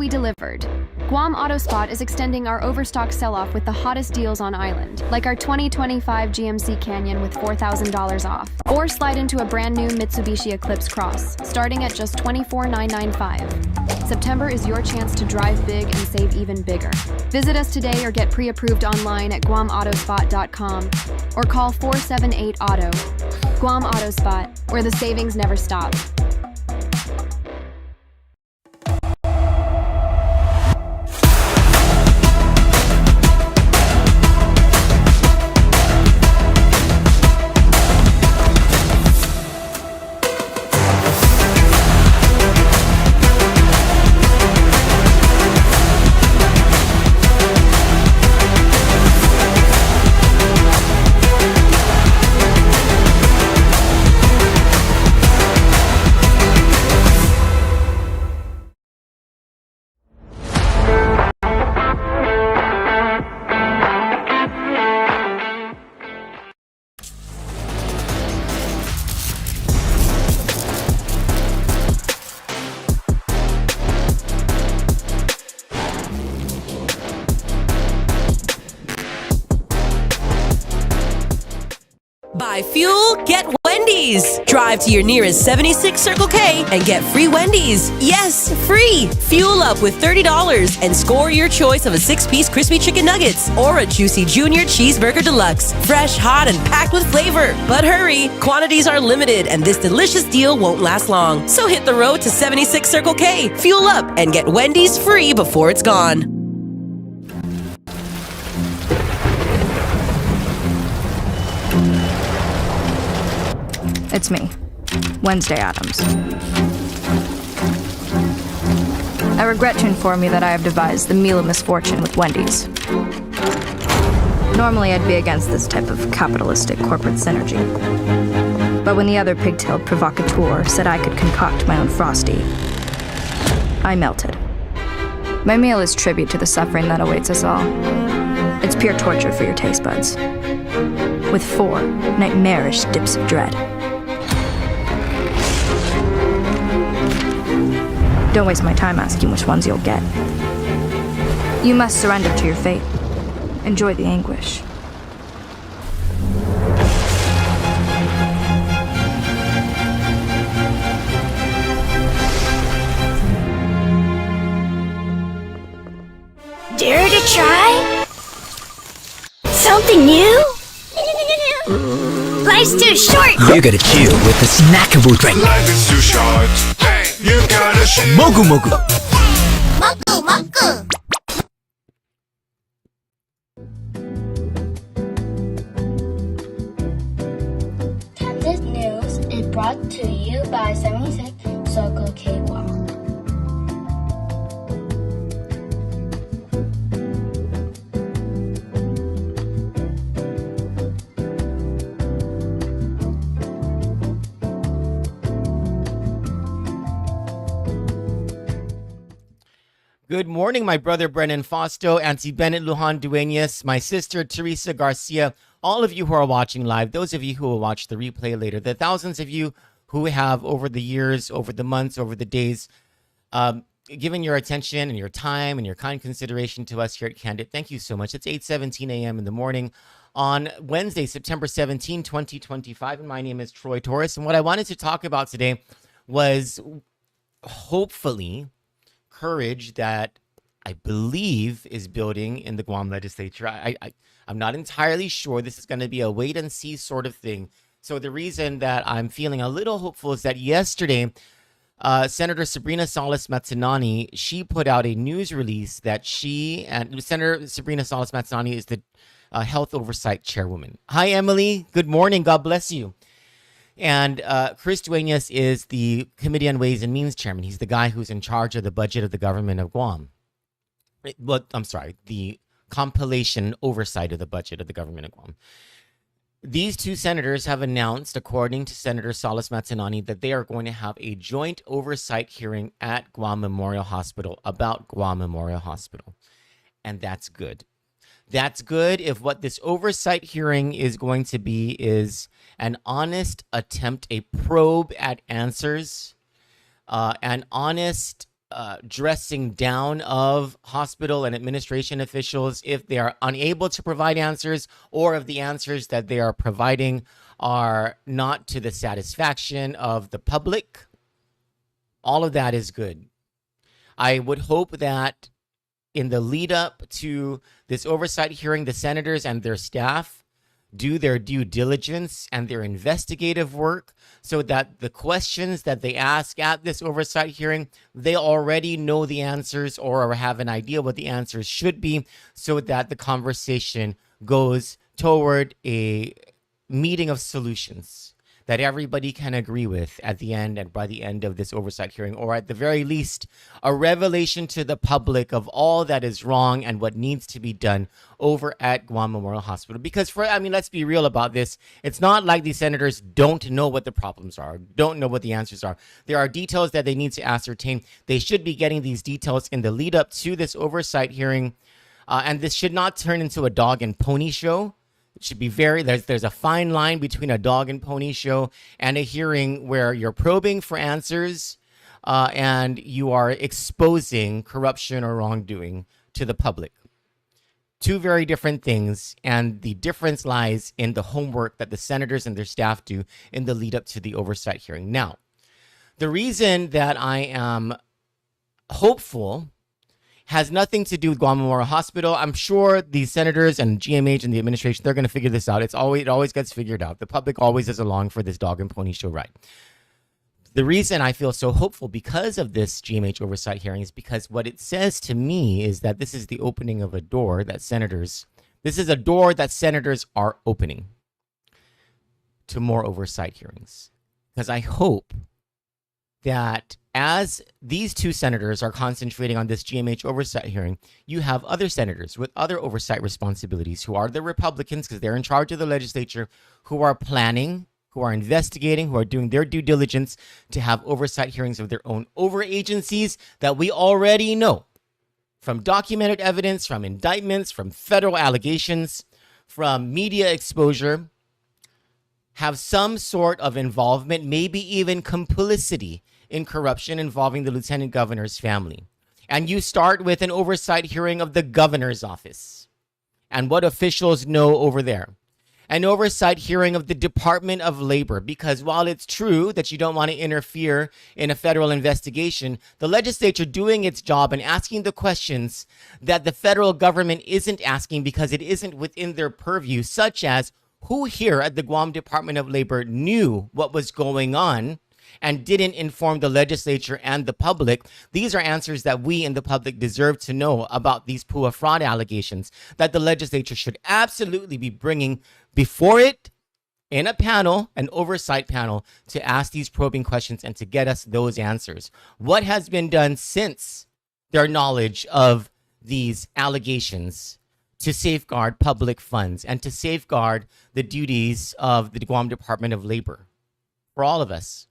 we delivered. Guam AutoSpot is extending our overstock sell-off with the hottest deals on island, like our 2025 GMC Canyon with $4,000 off. Or slide into a brand new Mitsubishi Eclipse Cross, starting at just $24,995. September is your chance to drive big and save even bigger. Visit us today or get pre-approved online at guamautospot.com or call 478-AUTO. Guam AutoSpot, where the savings never stop. Buy fuel, get Wendy's. Drive to your nearest 76 Circle K and get free Wendy's. Yes, free. Fuel up with $30 and score your choice of a 6-piece crispy chicken nuggets or a juicy junior cheeseburger deluxe. Fresh, hot, and packed with flavor. But hurry, quantities are limited and this delicious deal won't last long. So hit the road to 76 Circle K, fuel up, and get Wendy's free before it's gone. It's me, Wednesday Addams. I regret to inform you that I have devised the meal of misfortune with Wendy's. Normally I'd be against this type of capitalistic corporate synergy. But when the other pigtailed provocateur said I could concoct my own Frosty, I melted. My meal is tribute to the suffering that awaits us all. It's pure torture for your taste buds, with 4 nightmarish dips of dread. Don't waste my time asking which ones you'll get. You must surrender to your fate. Enjoy the anguish. Dare to try? Something new? Life's too short! You gotta chill with the snackable drink. Life is too short. Hey, you gotta chill. Mogu Mogu. Moku moku! Kandit News is brought to you by 76 Circle K Guam. Good morning, my brother Brennan Fausto, Auntie Bennett Lujan Duenas, my sister Teresa Garcia, all of you who are watching live, those of you who will watch the replay later, the thousands of you who have over the years, over the months, over the days, given your attention and your time and your kind consideration to us here at Kandit. Thank you so much. It's 8:17 a.m. in the morning on Wednesday, September 17, 2025. And my name is Troy Torres. And what I wanted to talk about today was hopefully courage that I believe is building in the Guam legislature. I'm not entirely sure. This is going to be a wait and see sort of thing. So the reason that I'm feeling a little hopeful is that yesterday, Senator Sabrina Salas-Matsinani, she put out a news release that she, and Senator Sabrina Salas-Matsinani is the Health Oversight Chairwoman. Hi, Emily. Good morning. God bless you. And Chris Duenas is the Committee on Ways and Means Chairman. He's the guy who's in charge of the budget of the government of Guam. The compilation oversight of the budget of the government of Guam. These two senators have announced, according to Senator Salas-Matsinani, that they are going to have a joint oversight hearing at Guam Memorial Hospital about Guam Memorial Hospital. And that's good. That's good if what this oversight hearing is going to be is an honest attempt, a probe at answers, an honest dressing down of hospital and administration officials if they are unable to provide answers, or if the answers that they are providing are not to the satisfaction of the public. All of that is good. I would hope that in the lead up to this oversight hearing, the senators and their staff do their due diligence and their investigative work so that the questions that they ask at this oversight hearing, they already know the answers or have an idea what the answers should be, so that the conversation goes toward a meeting of solutions that everybody can agree with at the end and by the end of this oversight hearing, or at the very least, a revelation to the public of all that is wrong and what needs to be done over at Guam Memorial Hospital. Because let's be real about this. It's not like these senators don't know what the problems are, don't know what the answers are. There are details that they need to ascertain. They should be getting these details in the lead up to this oversight hearing. And this should not turn into a dog and pony show. It should be there's a fine line between a dog and pony show and a hearing where you're probing for answers and you are exposing corruption or wrongdoing to the public. Two very different things, and the difference lies in the homework that the senators and their staff do in the lead up to the oversight hearing. Now, the reason that I am hopeful has nothing to do with Guam Memorial Hospital. I'm sure the senators and GMH and the administration, they're going to figure this out. It always gets figured out. The public always is along for this dog and pony show ride. The reason I feel so hopeful because of this GMH oversight hearing is because what it says to me is that this is the opening of a door that senators are opening to more oversight hearings. Because I hope that as these two senators are concentrating on this GMH oversight hearing, you have other senators with other oversight responsibilities who are the Republicans, because they're in charge of the legislature, who are planning, who are investigating, who are doing their due diligence to have oversight hearings of their own over agencies that we already know from documented evidence, from indictments, from federal allegations, from media exposure, have some sort of involvement, maybe even complicity in corruption involving the lieutenant governor's family. And you start with an oversight hearing of the governor's office and what officials know over there. An oversight hearing of the Department of Labor, because while it's true that you don't want to interfere in a federal investigation, the legislature doing its job and asking the questions that the federal government isn't asking because it isn't within their purview, such as who here at the Guam Department of Labor knew what was going on and didn't inform the legislature and the public. These are answers that we in the public deserve to know about these PUA fraud allegations that the legislature should absolutely be bringing before it in a panel, an oversight panel, to ask these probing questions and to get us those answers. What has been done since their knowledge of these allegations to safeguard public funds and to safeguard the duties of the Guam Department of Labor for all of us?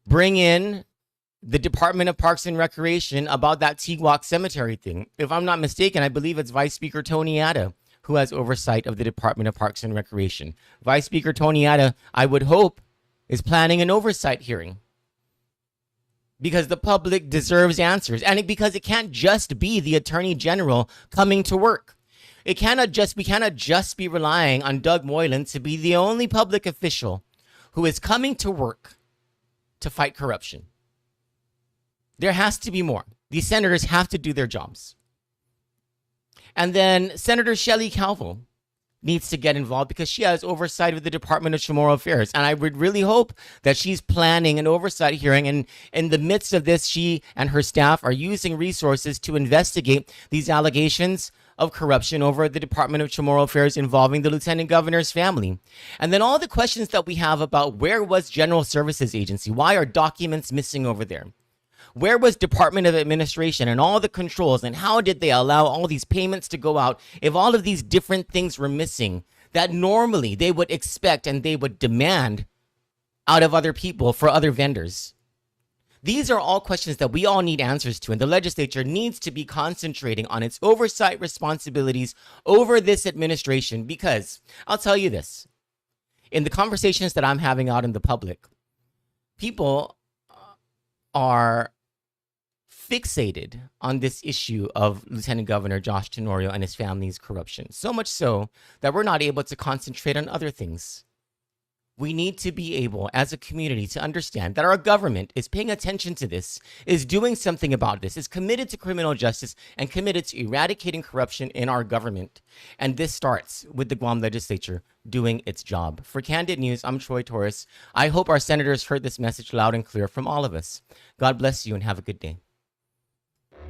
Bring in the Department of Parks and Recreation about that Tigwak Cemetery thing. If I'm not mistaken, I believe it's Vice Speaker Tony Atta who has oversight of the Department of Parks and Recreation. Vice Speaker Tony Atta, I would hope, is planning an oversight hearing because the public deserves answers, and because it can't just be the Attorney General coming to work. We cannot just be relying on Doug Moylan to be the only public official who is coming to work to fight corruption. There has to be more. These senators have to do their jobs. And then Senator Shelley Calvo needs to get involved because she has oversight of the Department of Chamorro Affairs. And I would really hope that she's planning an oversight hearing. And in the midst of this, she and her staff are using resources to investigate these allegations of corruption over at the Department of Chamorro Affairs involving the lieutenant governor's family. And then all the questions that we have about where was General Services Agency? Why are documents missing over there? Where was Department of Administration and all the controls, and how did they allow all these payments to go out if all of these different things were missing that normally they would expect and they would demand out of other people for other vendors? These are all questions that we all need answers to, and the legislature needs to be concentrating on its oversight responsibilities over this administration, because I'll tell you this, in the conversations that I'm having out in the public, people are fixated on this issue of Lieutenant Governor Josh Tenorio and his family's corruption. So much so that we're not able to concentrate on other things. We need to be able, as a community, to understand that our government is paying attention to this, is doing something about this, is committed to criminal justice, and committed to eradicating corruption in our government. And this starts with the Guam legislature doing its job. For Kandit News, I'm Troy Torres. I hope our senators heard this message loud and clear from all of us. God bless you and have a good day.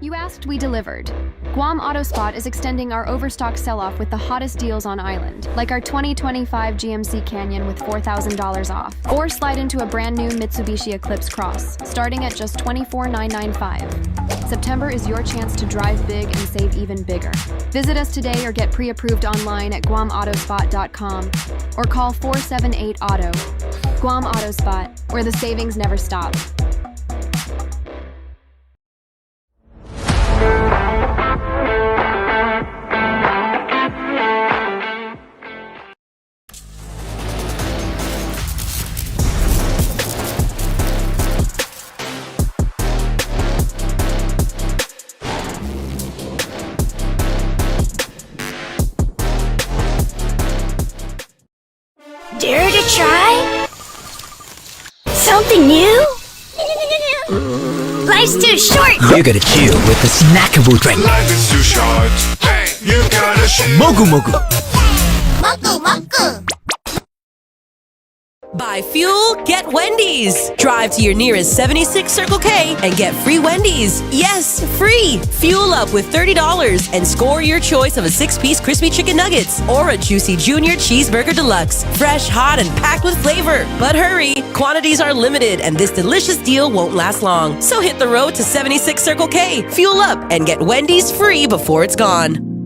You asked, we delivered. Guam AutoSpot is extending our overstock sell-off with the hottest deals on island, like our 2025 GMC Canyon with $4,000 off. Or slide into a brand new Mitsubishi Eclipse Cross, starting at just $24,995. September is your chance to drive big and save even bigger. Visit us today or get pre-approved online at guamautospot.com or call 478-AUTO. Guam AutoSpot, where the savings never stop. Dare to try? Something new? Life's too short! You gotta chill with the snackable drink. Life is too short. Hey, you gotta chill. Mogu Mogu. Moku moku! Buy fuel, get Wendy's. Drive to your nearest 76 Circle K and get free Wendy's. Yes, free. Fuel up with $30 and score your choice of a 6-piece crispy chicken nuggets or a juicy junior cheeseburger deluxe. Fresh, hot, and packed with flavor. But hurry, quantities are limited and this delicious deal won't last long. So hit the road to 76 Circle K, fuel up, and get Wendy's free before it's gone.